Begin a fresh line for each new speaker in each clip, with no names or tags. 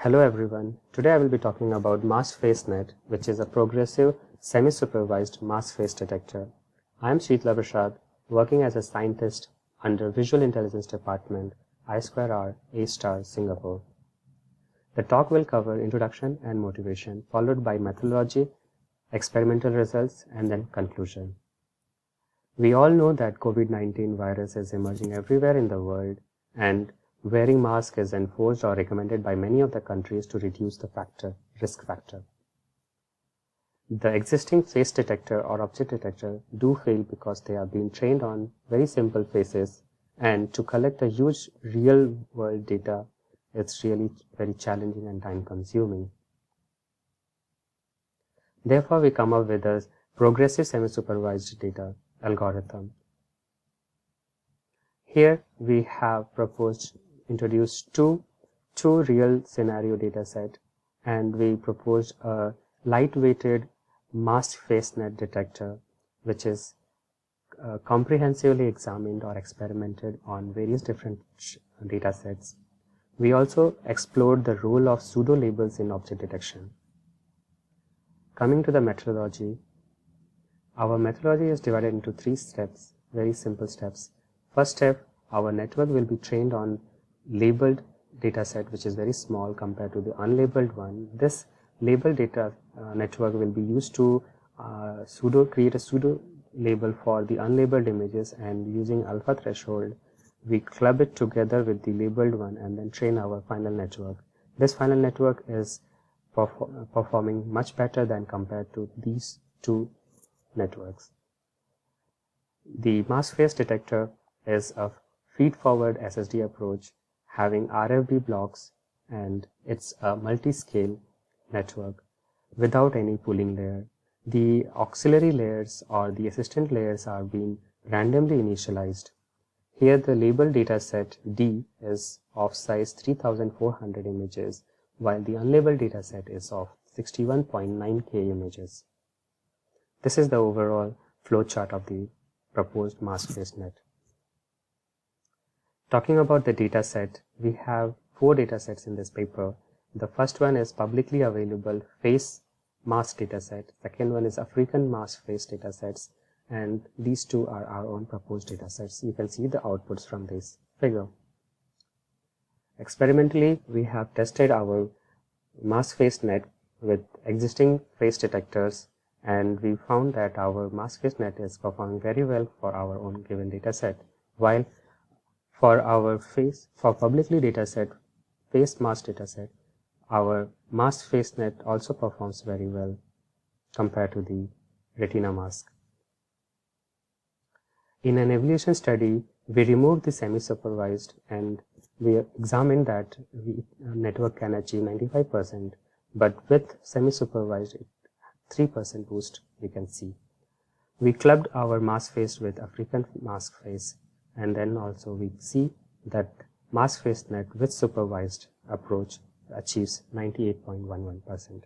Hello everyone, today I will be talking about maskedFaceNet, which is a progressive semi-supervised masked face detector. I am Sheetla Prasad, working as a scientist under Visual Intelligence Department, I2R, A*, Singapore. The talk will cover introduction and motivation, followed by methodology, experimental results, and then conclusion. We all know that COVID-19 virus is emerging everywhere in the world, and wearing mask is enforced or recommended by many of the countries to reduce the risk factor. The existing face detector or object detector do fail because they are being trained on very simple faces, and to collect a huge real world data, it's really very challenging and time consuming. Therefore, we come up with a progressive semi-supervised data algorithm. Here we have introduced two real scenario data set, and we proposed a light-weighted maskedFaceNet detector, which is comprehensively examined or experimented on various different data sets. We also explored the role of pseudo labels in object detection. Coming to the methodology, our methodology is divided into 3 steps, very simple steps. First step, our network will be trained on labeled data set, which is very small compared to the unlabeled one. This labeled data network will be used to create a pseudo label for the unlabeled images, and using alpha threshold, we club it together with the labeled one and then train our final network. This final network is performing much better than compared to these two networks. The maskedFace detector is a feed-forward SSD approach having RFB blocks, and it's a multi-scale network without any pooling layer. The auxiliary layers or the assistant layers are being randomly initialized. Here the labeled data set D is of size 3400 images, while the unlabeled data set is of 61.9K images. This is the overall flowchart of the proposed maskedFaceNet. Talking about the data set, we have 4 data sets in this paper. The first one is publicly available face mask data set. Second one is African mask face data sets, and these two are our own proposed data sets. You can see the outputs from this figure. Experimentally, we have tested our maskedFaceNet with existing face detectors, and we found that our maskedFaceNet is performing very well for our own given data set, while for our publicly face mask data set, our maskedFaceNet also performs very well compared to the retina mask. In an evaluation study, we removed the semi-supervised and we examined that network can achieve 95%, but with semi-supervised, 3% boost we can see. We clubbed our maskedFace with African maskedFace, and then also we see that maskedFaceNet with supervised approach achieves 98.11%.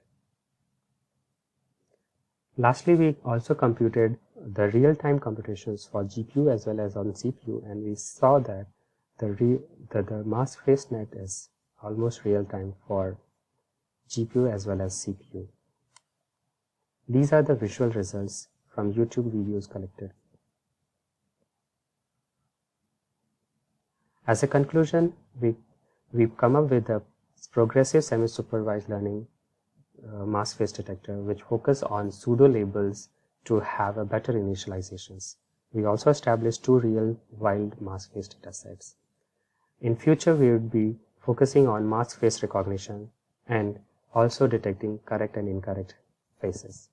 Lastly, we also computed the real-time computations for GPU as well as on CPU, and we saw that the maskedFaceNet is almost real-time for GPU as well as CPU. These are the visual results from YouTube videos collected. As a conclusion, we've come up with a progressive semi-supervised learning maskedFace detector which focus on pseudo labels to have a better initializations. We also established 2 real wild maskedFace data sets. In future, we would be focusing on masked face recognition and also detecting correct and incorrect faces.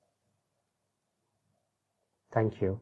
Thank you.